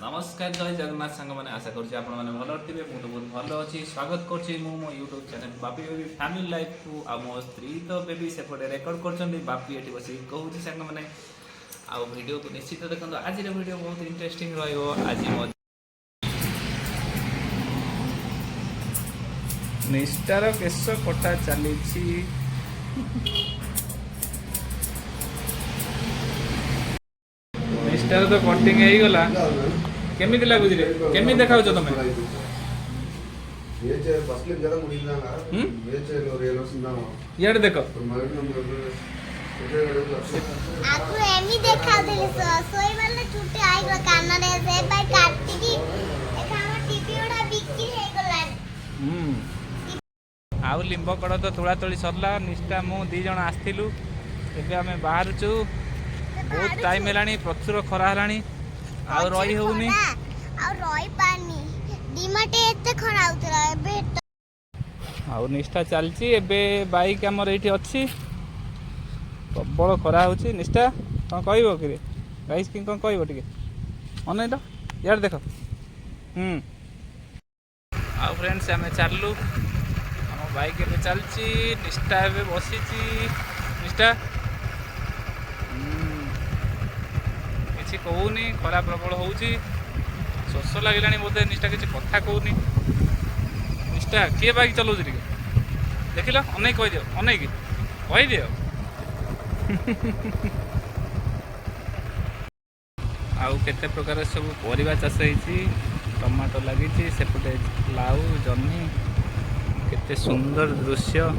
नमस्कार जय जगन्नाथ सांग मैंने आशा करुँच आपण मैंने भल थे मुझे बहुत भल अच्छी स्वागत करुँच मो YouTube channel Bapi baby family life को आ मो स्त्री तो बेबी सेपटे रेकर्ड कर बापी ये बस कहूँ सांग मैंने आ वीडियो को निश्चित देखो आज वीडियो बहुत इंटरेस्टिंग रज मो निष्ठार केश कटा चली निष्ठार तो कटिंग हो गला केमिति लागुछि रे केमिति देखाउछ तमे यार देखो आकु एमी देखा देले सोई वाला छुट्टी आई गो कान रे से बाय काटी की एखा हम टीवी ओडा बिक्री हे गलान आउ लिंब कड़ तो तोड़ा तोड़ी सरला निष्ठा मु दी जण आस्थिलु एबे हमें बाहर छु बहुत टाइम हेलानी प्रचुर खरा हेलानी आ रही होउनी आ रही पानी दिमाटे एते खरा उतरा एबे आ निष्ठा चलची एबे बाइक हमर एठी अछि प्रबल खरा होछि निष्ठा कोन कहइबो कि रे गाइस कि कोन कहइबो टिके अनै तो यार देखो आ फ्रेंड्स हमें चललु हम बाइक एबे चलची निष्ठा एबे बसिची निष्ठा किसी कहूनी खरा प्रबल होउची शोष लगे बोधे निष्ठा किसी कथा कहूनी निष्ठा किए बाइक चलाऊँ टे देख लो अनै कहीदिव अनै कि कहीदिव आउ केते प्रकार सब परिवा चाष होती टमाटो लगी सेपटे लाउ जन्नी केते सुंदर दृश्य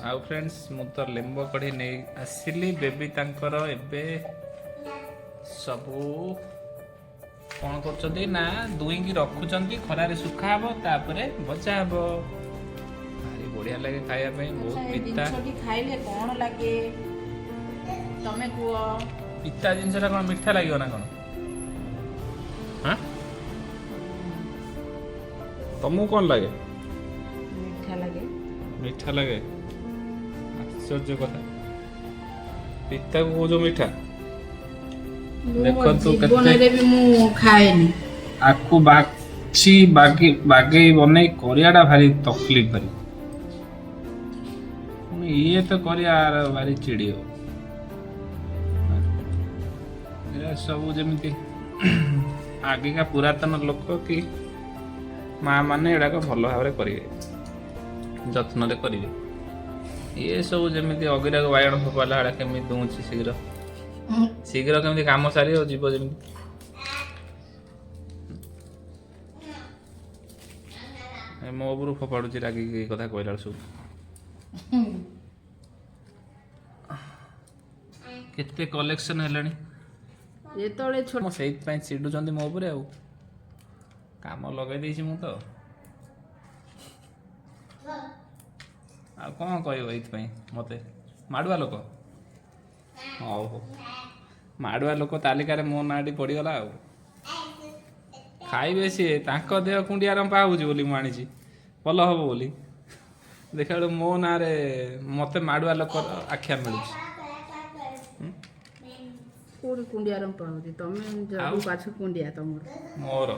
आउ फ्रेंड्स मु तो लिंब कढ़ी नहीं आसिली बेबी तांकर एबे सबू कौन कर ना दुई की रखुचंती खरारे सुखा हबो तापरे भजा हबो भारी बढ़िया लगे खाया पे बहुत पिता खाइले कौन लगे तमे कुओ पिता जिनसरा कौन मीठा लागियो ना कौन हां तमु कौन लगे मीठा लगे आश्चर्य कथा पिता को जो मीठा देखो तो जीवनरे भी मु खाएनी आकु बाछी बागे बागे बनै करियाडा भारी तकलीफ भारी ये तो करिया भारी चिड़ियो ये सब जमिति आगे का पुरातन लोक की माँ माने एडा को भल भाव करेंगे जत्न करेंगे ये सब जमी अगिरा को बाइगण फोपाला केमी दूची शीघ्र शीघ्र केमी कम सारी जीव जमी मो उपरू फोपाड़ू रागी कथा कहला सब केते कलेक्शन हेलानी एतळे छोट मो सेइत पई चिडुचंदी मो उपरे आ काम लगे देछि मु तो आ कौन कह मत माड़ुआ लोक हौ हो माड़ुआ लोक तालिकार मो नाटी पड़गला खाइबे सी देह कुंडिया रंपा होली मुझे भल हम बोली देखा मो ना मत माड़ुआ लोक आख्या मिलू कुंडिया रंपा होती तमे जब पाछ कुंडिया तमर मोर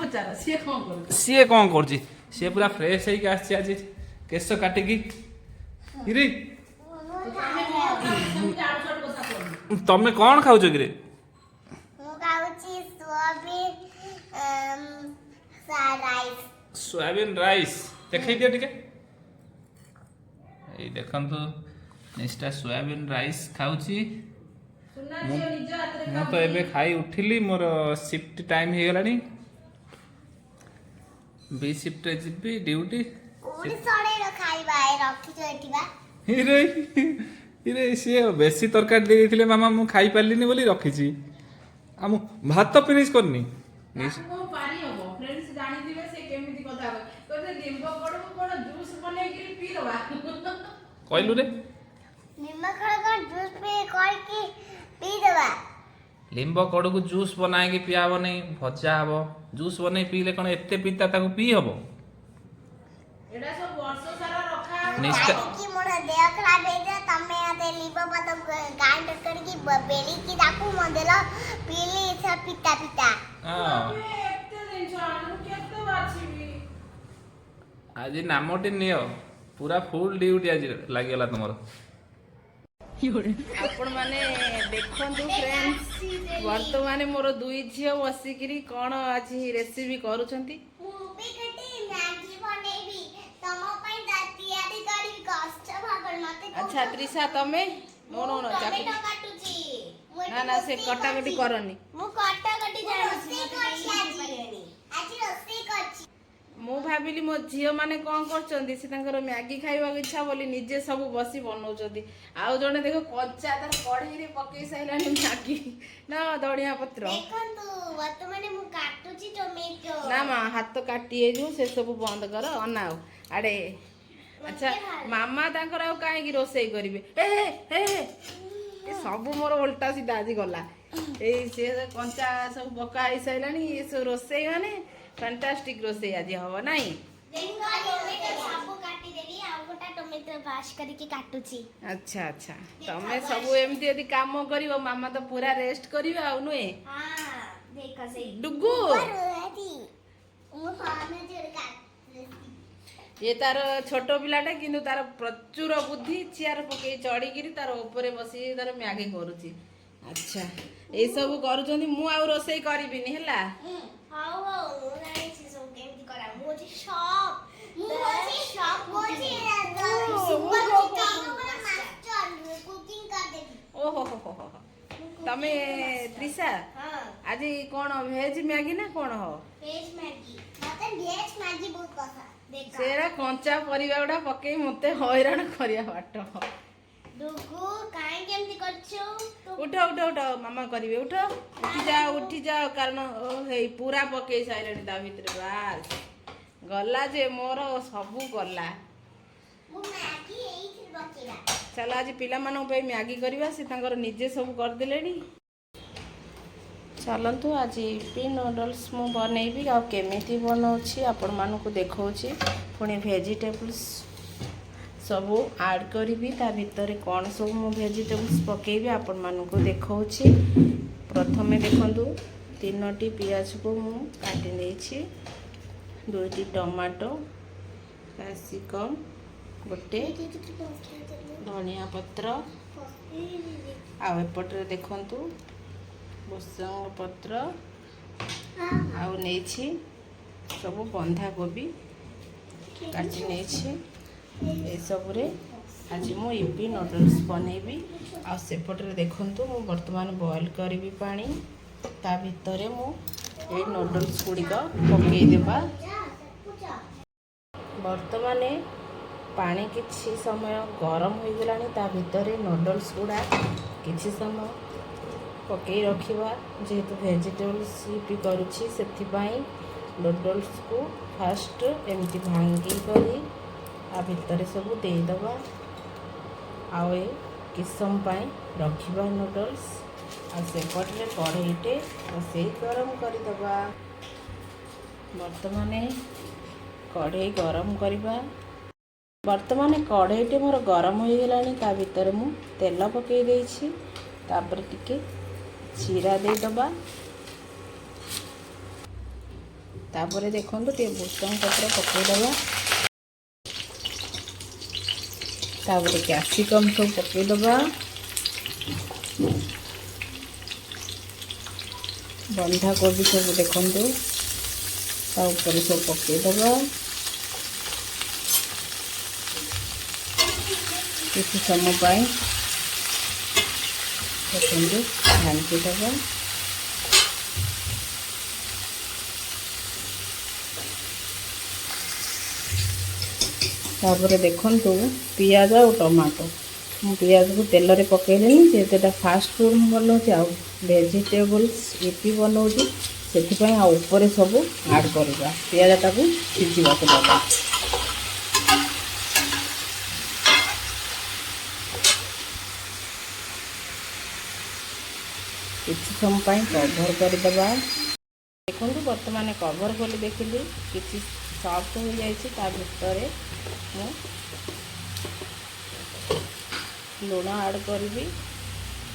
पचारा सी कौन कर सी पूरा फ्रेश होगी आसी आज केश काटिकी तमे कौन खाऊच कि मु खाउची सोयाबीन राइस सोयाबीन राइस देखै दियो टिके एई देखंतु निष्ठा सोयाबीन राइस खाउची ମୁଁ ତ ଏବେ ଖାଇ ଉଠିଲି ମୋର ସିଫ୍ଟ ଟାଇମ୍ ହେଇଗଲାଣି ବି ସିଫ୍ଟରେ ଯିବି ଡ୍ୟୁଟି କୋଉଠି ସଡେଇର ଖାଇବା ଏ ରଖିଛ ଏଠି ବା ହିରେ ହିରେ ସିଏ ବେଶୀ ତରକାରୀ ଦେଇ ଦେଇଥିଲେ ମାମା ମୁଁ ଖାଇ ପାରିଲିନି ବୋଲି ରଖିଛି ଆଉ ମୁଁ ଭାତ ଫିନିଶ୍ କରିନି କଣ ପାରି ହବ ଫ୍ରେଣ୍ଡସ୍ ଜାଣିଥିବେ ସେ କେମିତି କଥା ହବ କହିଲେ ଲିମ୍ବ କଡକୁ କଣ ଜୁସ୍ ବନେଇକି ପିଇଦବା କହିଲୁ ରେ ନିମ୍ବ ଖଳ କଣ ଜୁସ୍ କରିକି ପିଇଦବା ଲିମ୍ବ କଡ଼କୁ ଜୁସ୍ ବନାଇକି ପିଆ ହବ ନାହିଁ ଭଜା ହବ ଜୁସ୍ ବନେଇ ପିଇଲେ କ'ଣ ଏତେ ପିତା ତାକୁ ପିଇ ହବ ଏଟା ସବୁ ବର୍ଷ ସାରା ରଖା ହବ ନିଷ୍ଠା କି ମୋର ଦେହ ଖରାପ ହେଇଥିଲା ତମେ ଆତେ ଲିମ୍ବ ପତ ଗ୍ରାଇଣ୍ଡର କରିକି ବେଳିକି ତାକୁ ମଦେଲ ପିଇଲି ସେ ପିତା ପିତା ହଁ ଏତେ ଜିନିଷ ଆଣୁ କେତେ ବାଛିବି ଆଜି ନାମଟି ନିଅ ପୁରା ଫୁଲ୍ ଡ୍ୟୁଟି ଆଜି ଲାଗିଗଲା ତୁମର ଆପଣ ମାନେ ଦେଖନ୍ତୁ ଫ୍ରେଣ୍ଡସ୍ ବର୍ତ୍ତମାନ ମୋର ଦୁଇ ଝିଅ ବସିକିରି କ'ଣ ଆଜି ରେସିପି କରୁଛନ୍ତି ମୁଁ ବି ଗୋଟେ ମ୍ୟାଗି ବନେଇବି ତମ ପାଇଁ ତିଆରି କରିବି କଷ୍ଟ ଭାବରେ ମତେ ଆଚ୍ଛା ତ୍ରିଷା ତମେ नो नो नो ଟମାଟୋ କାଟୁଛି ନା ନା ସେ କଟାକଟି କରନି ମୁଁ କଟାକଟି ଜାଣିଛି ଆଜି ରୋଷେଇ କରିଛି ମୁଁ ଭାବିଲି ମୋ ଝିଅ ମାନେ କ'ଣ କରୁଛନ୍ତି ସେ ତାଙ୍କର ମ୍ୟାଗି ଖାଇବାକୁ ଇଚ୍ଛା ବୋଲି ନିଜେ ସବୁ ବସି ବନଉଛନ୍ତି ଆଉ ଜଣେ ଦେଖ କଞ୍ଚା ତାର କଢ଼େଇରେ ପକେଇ ସାରିଲାଣି ମ୍ୟାଗି ନା ଧଣିଆ ପତ୍ର ଦେଖନ୍ତୁ ବର୍ତ୍ତମାନ ମୁଁ କାଟୁଛି ଟମାଟୋ ନା ମା ହାତ କାଟି ହେଇଯିବ ସେ ସବୁ ବନ୍ଦ କର ଅନାଅ ଆଡ଼େ ଆଚ୍ଛା ମାମା ତାଙ୍କର ଆଉ କାହିଁକି ରୋଷେଇ କରିବେ ଏ ସବୁ ମୋର ଓଲଟା ସିଧା ଆଜି ଗଲା ଏଇ ସେ କଞ୍ଚା ସବୁ ପକା ହେଇସାରିଲାଣି ଏ ସବୁ ରୋଷେଇ ମାନେ ଫାଣ୍ଟାଷ୍ଟିକ ରୋଷେଇ ଆଜି ହବ ନାଇଁ ସବୁ କାଟିଦେବି ଆଉ ଗୋଟେ ଟମାଟୋ ବାସ୍ କରିକି କାଟୁଛି ଆଚ୍ଛା ଆଚ୍ଛା ତମେ ସବୁ ଏମିତି ଯଦି କାମ କରିବ ମାମା ତ ପୁରା ରେଷ୍ଟ କରିବେ ଆଉ ନୁହେଁ ଦେଖ ସେଇ ଡୁଗୁ ये तार छोट पिलाटे किंतु तार प्रचुर बुद्धि चेयर पकई चढ़ी तार ऊपर बस तार मैगी करुच्ची अच्छा ये सब करुँच मु आ रोसे करी है ओहो हो तमे त्रिषा आज कौन भेज मैगी ना कौन हो भेज मैगी मते भेज मैगी बहुत पसंद सेरा कंचा परिबा गुडा पकई मते हैरान करिया बाट डुगु काहे केमती करछो उठ उठ उठ मामा करिवे उठ उठी जाओ कारण ओ हे पूरा पकई साइलेनी ता भीतर बास गला जे मोर सबु गला मु मैगी एई थी बकेला चल आज पिला मानन पे मैगी करबा से तांकर निजे सब कर देलेनी चलतु आज यीपी नूडल्स मु बनैबी आ केमिति बनाउछि आपण मानकु देखौछि पुणी वेजिटेबल्स सबू ऐड करी ता भितर कौन सब मु वेजिटेबल्स पकेबी आपण मानकु देखौछि प्रथमे देखंतु 3टी पियाज को मु काटि देछि 2टी टमाटो कैप्सिकम गोटे धनिया पत्र आ एपटरे देखंतु भुसंग पत्र आउ नेछि सब बंधा कोबी काटी नेछि ए सब रे आज मु यीपी नूडल्स बनैबी आ सेपटरे देखंतु मु वर्तमान बॉईल करबी पानी ता भितरे मु ए नूडल्स गुडी को पकेई देबा वर्तमान पानी किछि समय गरम हो गलानी ता भितरे नूडल्स गुडा किछि समय पकई रखिबा जेहेतु वेजिटेबल्स यीपी करूछि सेथिपाई नूडल्स को फास्ट एमती भांगी करी आ भितर सब देदबा आ किस समय रखिबा नूडल्स आ सेपटे कढ़ईटे बसई गरम करदबा वर्तमान कढ़ई गरम करबा वर्तमान कढ़ईटे मोर गरम हो गलानी ता भितर मु तेल पकई देछि तापर टिके जीरा देदबा तापर देखंतु टे भुसंग पत्र पकईदबा तापर कैप्सिकम सब पकईदबा बंधा कोबी सब देखंतु ତା ଉପରେ ସବୁ ପକାଇଦେବା। କିଛି ସମୟ ପାଇଁ ଦେଖନ୍ତୁ ଘାଣ୍ଟିଦେବା। ତାପରେ ଦେଖନ୍ତୁ ପିଆଜ ଆଉ ଟମାଟୋ, ମୁଁ ପିଆଜକୁ ତେଲରେ ପକାଇଲିନି ଯେହେତୁ ଏଇଟା ଫାଷ୍ଟ ଫୁଡ଼୍ ମୁଁ ବନାଉଛି ଆଉ ଭେଜିଟେବୁଲ୍ସ ଇପି ବନାଉଛି, ସେଥିପାଇଁ ଆଉ ଉପରେ ସବୁ ଆଡ଼୍ କରିବା। ପିଆଜଟାକୁ ସିଝିବାକୁ ଦେବା। କିଛି ସମୟ ପାଇଁ କଭର୍ କରିଦେବା। ଦେଖନ୍ତୁ ବର୍ତ୍ତମାନ କଭର୍ ଖୋଲି ଦେଖିଲି କିଛି ସଫ୍ଟ ହୋଇଯାଇଛି। ତା ଭିତରେ ମୁଁ ଲୁଣ ଆଡ଼୍ କରିବି।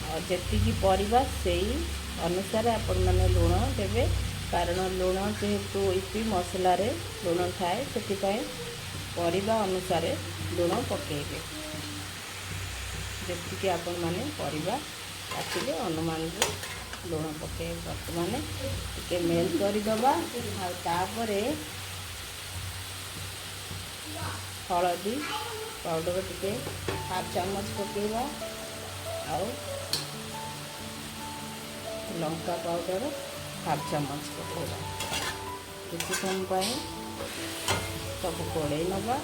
ଆଉ ଯେତିକି ପରିବା ସେଇ ଅନୁସାରେ ଆପଣମାନେ ଲୁଣ ଦେବେ, କାରଣ ଲୁଣ ଯେହେତୁ ଇପି ମସଲାରେ ଲୁଣ ଥାଏ, ସେଥିପାଇଁ ପରିବା ଅନୁସାରେ ଲୁଣ ପକାଇବେ। ଯେତିକି ଆପଣମାନେ ପରିବା କାଟିଲେ ଅନୁମାନରୁ ଲୁଣ ପକାଇବେ। ବର୍ତ୍ତମାନ ଟିକେ ମେଲ୍ଟ କରିଦେବା। ଆଉ ତାପରେ ହଳଦୀ ପାଉଡ଼ର ଟିକେ 1/2 ଚାମଚ ପକାଇବା ଆଉ ଲଙ୍କା ପାଉଡ଼ର 1/2 ଚାମଚ ପକାଇବା। କିଛି ସମୟ ପାଇଁ ସବୁ ଗୋଳେଇ ନେବା।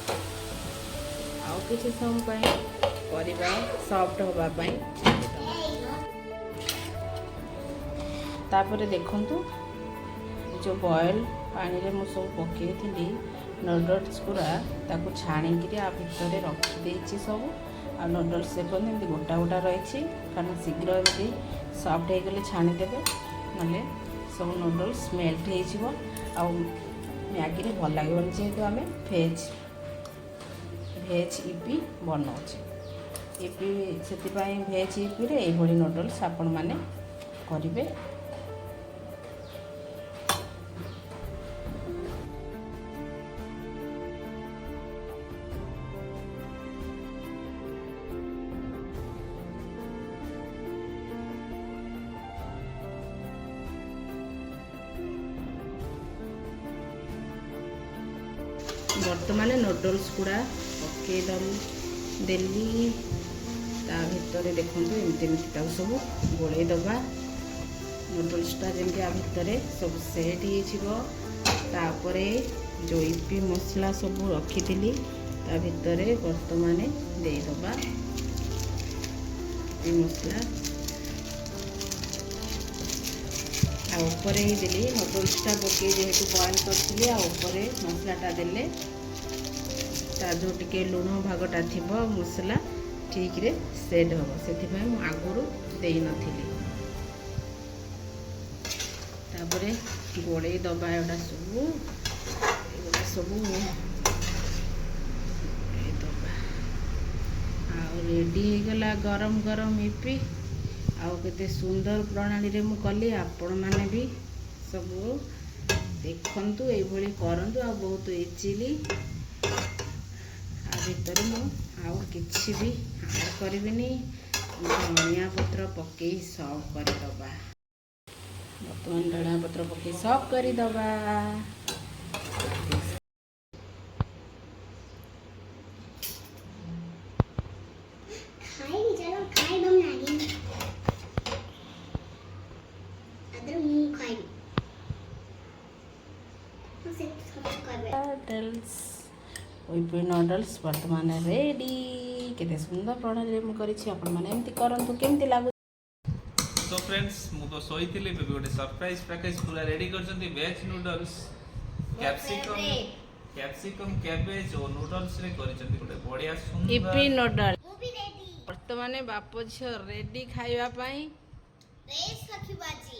ଆଉ କିଛି ସମୟ ପାଇଁ ପରିବା ସଫ୍ଟ ହେବା ପାଇଁ ଛାଡ଼ିଦେବା। ତାପରେ ଦେଖନ୍ତୁ ଯେଉଁ ବଏଲ୍ ପାଣିରେ ମୁଁ ସବୁ ପକାଇଥିଲି ନୁଡ଼ଲ୍ସ ଗୁଡ଼ା, ତାକୁ ଛାଣିକିରି ଆ ଭିତରେ ରଖିଦେଇଛି ସବୁ। ଆଉ ନୁଡ଼ଲ୍ସ ଦେଖନ୍ତୁ ଏମିତି ଗୋଟା ଗୋଟା ରହିଛି, କାରଣ ଶୀଘ୍ର ଏମିତି ସଫ୍ଟ ହେଇଗଲେ ଛାଣିଦେବେ, ନହେଲେ ସବୁ ନୁଡ଼ଲ୍ସ ମେଲ୍ଟ ହେଇଯିବ ଆଉ ମ୍ୟାଗିରେ ଭଲ ଲାଗିବନି। ଯେହେତୁ ଆମେ ଭେଜ୍ ଇପି ବନାଉଛେ, ଇପି ସେଥିପାଇଁ ଭେଜ୍ ଇପିରେ ଏଇଭଳି ନୁଡ଼ଲ୍ସ ଆପଣମାନେ କରିବେ। ବର୍ତ୍ତମାନ ନୁଡ଼ଲ୍ସ ଗୁଡ଼ା ପକାଇ ଦେଲି। ତା ଭିତରେ ଦେଖନ୍ତୁ ଏମିତି ତାକୁ ସବୁ ଗୋଳେଇ ଦେବା। ନୁଡ଼ଲ୍ସଟା ଯେମିତି ଆ ଭିତରେ ସବୁ ସେଟ୍ ହେଇଯିବ। ତାପରେ ଯେଉଁ ଇପି ମସଲା ସବୁ ରଖିଥିଲି ତା ଭିତରେ ବର୍ତ୍ତମାନ ଦେଇଦେବା ଇପି ମସଲା। ଆଉ ଉପରେ ହିଁ ଦେଲି ନୁଡ଼ଲ୍ସଟା ପକାଇ, ଯେହେତୁ ବଏଲ୍ କରିଥିଲି, ଆଉ ଉପରେ ମସଲାଟା ଦେଲେ ତା ଯେଉଁ ଟିକେ ଲୁଣ ଭାଗଟା ଥିବ ମସଲା ଠିକ୍ରେ ସେଟ୍ ହେବ, ସେଥିପାଇଁ ମୁଁ ଆଗରୁ ଦେଇନଥିଲି। ତାପରେ ଗୋଳେଇ ଦେବା ଏଗୁଡ଼ା ସବୁ ଗୋଳେଇ ଦେବା। ଆଉ ରେଡ଼ି ହେଇଗଲା ଗରମ ଗରମ ଇପି। ଆଉ କେତେ ସୁନ୍ଦର ପ୍ରଣାଳୀରେ ମୁଁ କଲି, ଆପଣମାନେ ବି ସବୁ ଦେଖନ୍ତୁ, ଏଇଭଳି କରନ୍ତୁ। ଆଉ ବହୁତ ଇଜିଲି, ଆ ଭିତରେ ମୁଁ ଆଉ କିଛି ବି ଆଡ଼୍ କରିବିନି। ଧନିଆ ପତ୍ର ପକାଇ ସର୍ଭ କରିଦେବା। ବର୍ତ୍ତମାନ ଧନିଆ ପତ୍ର ପକାଇ ସର୍ଭ କରିଦେବା। ଇପି ନୁଡ଼ଲ୍ସ ବର୍ତ୍ତମାନ ରେଡ଼ି। କେତେ ସୁନ୍ଦର ପ୍ରଣାଳୀରେ ମୁଁ କରିଛି, ଆପଣମାନେ ଏମିତି କରନ୍ତୁ। କେମିତି ଲାଗୁଛି? तो फ्रेंड्स मु तो सोईथिली बेबी गोटे सरप्राइज पैकेज पूरा रेडी करछंती वेज नूडल्स कैप्सिकम कैबेज और नूडल्स रे करछंती गोटे बढ़िया सुंदर इपी नूडल। ମୁଁ ବି ରେଡି। ବର୍ତ୍ତମାନ ବାପ ଝିଅ ରେଡ଼ି ଖାଇବା ପାଇଁ। ରେସ୍ ରଖିବା ଆଜି।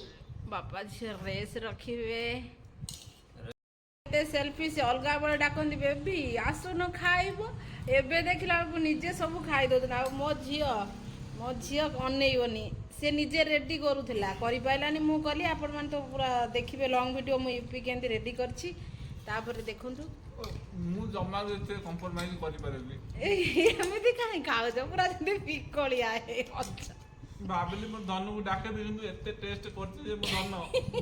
ବାପା ଝିଅ ରେସ୍ ରଖିବେ। ଏତେ ସେଲ୍ଫି ସେ ଅଲଗା ବେଳେ ଡାକନ୍ତି ବେବି ଆସୁନ ଖାଇବ, ଏବେ ଦେଖିଲା ବେଳକୁ ନିଜେ ସବୁ ଖାଇ ଦେଉଛନ୍ତି। ଆଉ ମୋ ଝିଅ ଅନେଇବନି, ସେ ନିଜେ ରେଡ଼ି କରୁଥିଲା, କରିପାରିଲାନି, ମୁଁ କଲି। ଆପଣମାନେ ତ ପୁରା ଦେଖିବେ ଲଙ୍ଗ ଭିଡ଼ିଓ ମୁଁ ଇପି କେମିତି ରେଡ଼ି କରିଛି। ତାପରେ ଦେଖନ୍ତୁ मु जमा एते कंप्रोमाइज करि पारेबी ଏମିତି କାହିଁ ଖାଉଛ, ପୁରା ଯେମିତି ବିକଳିଆ। ଭାବିଲି ମୋ ଧନକୁ ଡାକେବି କିନ୍ତୁ ଏତେ ଟେଷ୍ଟ କରୁଛି ଯେ ମୋ ଧନ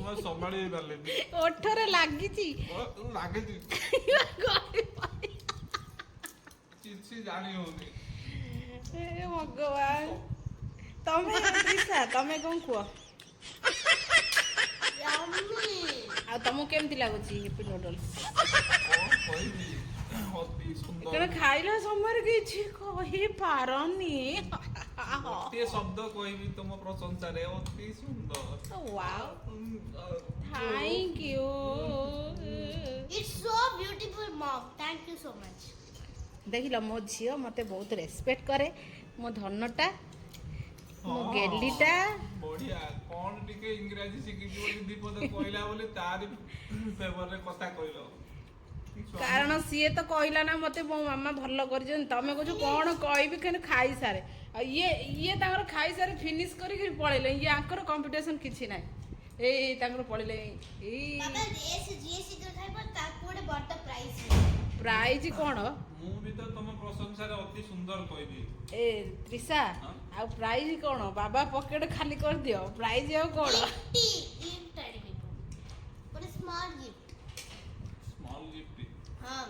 ମୁଁ ସମ୍ଭାଳି ପାରିଲିନି। ଓଠରେ ଲାଗିଛି ଲାଗିଛି କିଛି ଜାଣି ହଉନି। ଏ ଭଗବାନ। ତମେ ତ୍ରିଷା ତମେ କଣ କୁହ? ଆଉ ତମକୁ କେମିତି ଲାଗୁଛି ହିପି ନୁଡଲ୍ସ? କଣ କହିବି ଅତି ସୁନ୍ଦର। କାରଣ ଖାଇଲା ସମୟରେ କିଛି କହିପାରନି। ଗୋଟିଏ ଶବ୍ଦ କହିବି ତମ ପ୍ରଶଂସାରେ ଅତି ସୁନ୍ଦର। Wow thank you. It's so beautiful, mom. Thank you so much. ଦେଖିଲ ମୋ ଝିଅ ମତେ ବହୁତ ରେସପେକ୍ଟ କରେ। ମୋ ଧନଟା ମୋ ଗେଲିଟା ବଢିଆ। କଣ ଟିକେ ଇଂରାଜୀ ଶିଖିଛି ବୋଲି ଦୀପଦ କହିଲା ବୋଲି ତାରି ଫେଭରରେ କଥା କହିଲ। କାରଣ ସିଏ ତ କହିଲା ନା ମତେ ମୋ ମାମା ଭଲ କରିଛନ୍ତି। ତମେ କହୁଛ କଣ କହିବି ଖାଲି ଖାଇସାରେ। ଆଉ ଇଏ ତାଙ୍କର ଖାଇସାରେ ଫିନିଶ କରିକି ପଳେଇଲେ। ଇଏ ଆଙ୍କର କମ୍ପିଟିସନ କିଛି ନାହିଁ। ଏଇ ତାଙ୍କର ପଳେଇଲେ ଏଇ ବାବା ରେସ୍ ଯିଏ ଶୀଘ୍ର ଖାଇବ ତାକୁ ଗୋଟେ ବଡ ପ୍ରାଇଜ। ପ୍ରାଇଜ କଣ? ମୁଁ ବି ତ ତମ ପ୍ରଶଂସାରେ ଅତି ସୁନ୍ଦର କହିବି। ଏ ତ୍ରିଷା ଆଉ ପ୍ରାଇଜ କଣ? ବାବା ପକେଟ ଖାଲି କରିଦିଅ। ପ୍ରାଇଜ ଆଉ କଣ? Gift ଆଣିବି। ଗୋଟେ ସ୍ମଲ୍ ଗିଫ୍ଟ। Small gift. ହଁ।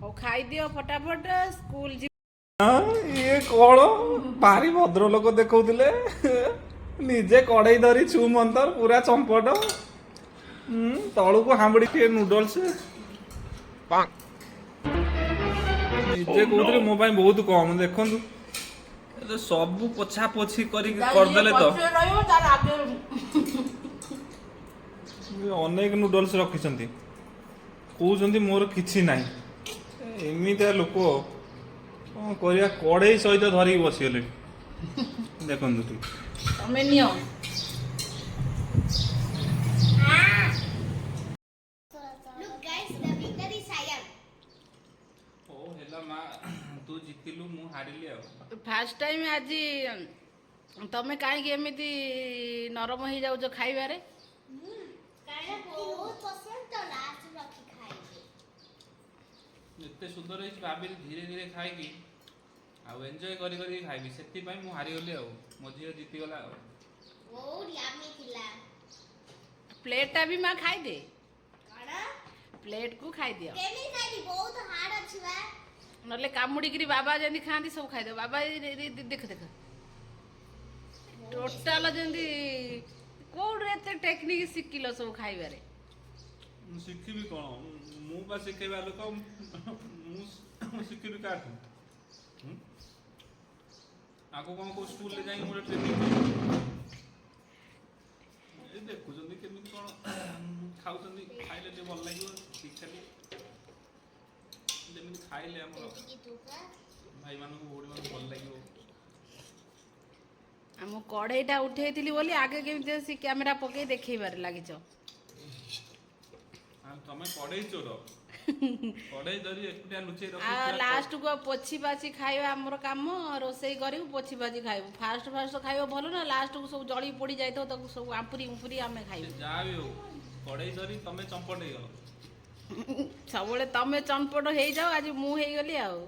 ହଉ ଖାଇଦିଅ ଫଟାଫଟ ସ୍କୁଲ ଯିବ। ଇଏ କଣ ଭାରି ଭଦ୍ର ଲୋକ ଦେଖଉଥିଲେ। ନିଜେ କଡେଇ ଧରି ଛୁ ମନ୍ତର ପୁରା ଚମ୍ପଟ। ତଳକୁ ହାඹୁଡି କିଏ ନୁଡଲ୍ସ। ନିଜେ କହୁଥିଲେ ମୋ ପାଇଁ ବହୁତ କମ। ଦେଖନ୍ତୁ ସବୁ ପୋଛା ପୋଛି କରିକି କରିଦେଲେ ତ ଅନେକ ନୁଡଲ୍ସ ରଖିଛନ୍ତି। କହୁଛନ୍ତି ମୋର କିଛି ନାହିଁ। ଏମିତିଆ ଲୋକ କଣ କରିବା। କଡେଇ ସହିତ ଧରିକି ବସିଗଲେ। ଦେଖନ୍ତୁ ଟିକେ ତମେ ନିଅ। Look guys, the winner is Sayan. ହଉ ହେଲା ମା ତୁ ଜିତିଲୁ ମୁଁ ହାରିଲି ଆଉ। ଫାଷ୍ଟ ଟାଇମ ଆଜି ତମେ କାହିଁକି ଏମିତି ନରମ ହେଇଯାଉଛ ଖାଇବାରେ? କାହିଁକି ବହୁତ ପସନ୍ଦ ତ ଲାଷ୍ଟ ରଖି ଖାଇବି। ଏତେ ସୁନ୍ଦର ହେଇଛି ଭାବିଲି ଧୀରେ ଧୀରେ ଖାଇକି ଆଉ ଏନ୍ଜୟ କରି କରି ଖାଇବି। ସେଥିପାଇଁ ମୁଁ ହାରିଗଲି ଆଉ। ମୋ ଝିଅ ଜିତିଗଲା ଆଉ। ବହୁତ ୟାମି ଥିଲା। ପ୍ଲେଟଟା ବି ମା ଖାଇଦେ। କଣ? ପ୍ଲେଟକୁ ଖାଇଦିଅ। କେମିତି ଖାଇବି? ବହୁତ ହାର୍ଡ ଅଛି ବା। ନହେଲେ କାମୁଡ଼ିକିରି ବାବା ଯେମିତି ଖାଆନ୍ତି ସବୁ ଖାଇଦେବ। ବାବା ଦେଖ ଦେଖ ଟୋଟାଲ ଯେମିତି କୋଉଠୁ ଏତେ ଟେକ୍ନିକ ଶିଖିଲ ସବୁ ଖାଇବାରେ? ମୁଁ ଶିଖିବି କଣ? ମୁଁ ବା ଶିଖେଇବା ଲୋକ। ମୁଁ ଶିଖିବି କାହାଠୁ? ଆଗକୁ କଣ କୋଉ ସ୍କୁଲରେ ଯାଇକି ଗୋଟେ ଟ୍ରେନିଂ ଏଇ ଦେଖୁଛନ୍ତି କେମିତି କଣ ଖାଉଛନ୍ତି। ଖାଇଲେ ଟିକେ ଭଲ ଲାଗିବ। ଠିକ ଠାକ ଯେମିତି ଖାଇଲେ ଆମର ଭାଇମାନଙ୍କୁ ଭଉଣୀମାନଙ୍କୁ ଭଲ ଲାଗିବ। ଆମ କଢ଼େଇଟା ଉଠେଇଥିଲି ବୋଲି ଆଗେ କେମିତି ସେ କ୍ୟାମେରା ପକେଇ ଦେଖେଇବାରେ ଲାଗିଛ। ତମେ କଢେଇ ଚୋର। କଢେଇ ଧରି ଏକୁଟିଆ ଲୁଚେଇ ଆଉ ରଖି ଲାଷ୍ଟକୁ ପୋଛି ପାଛି ଖାଇବା ଆମର କାମ। ରୋଷେଇ କରିବୁ ପୋଛି ପାଛି ଖାଇବୁ। ଫାଷ୍ଟ ଖାଇବ ଭଲ ନା ଲାଷ୍ଟକୁ ସବୁ ଜଳି ପୋଡ଼ି ଯାଇଥିବ ତାକୁ ସବୁ ଆମ୍ପୁରି ଆମେ ଖାଇବୁ। ଯାହା ବି ହଉ କଢେଇ ଧରି ତମେ ଚମ୍ପଟ ହେଇଗଲ। ସବୁବେଳେ ତମେ ଚମ୍ପଟ ହେଇଯାଅ ଆଜି ମୁଁ ହେଇଗଲି ଆଉ।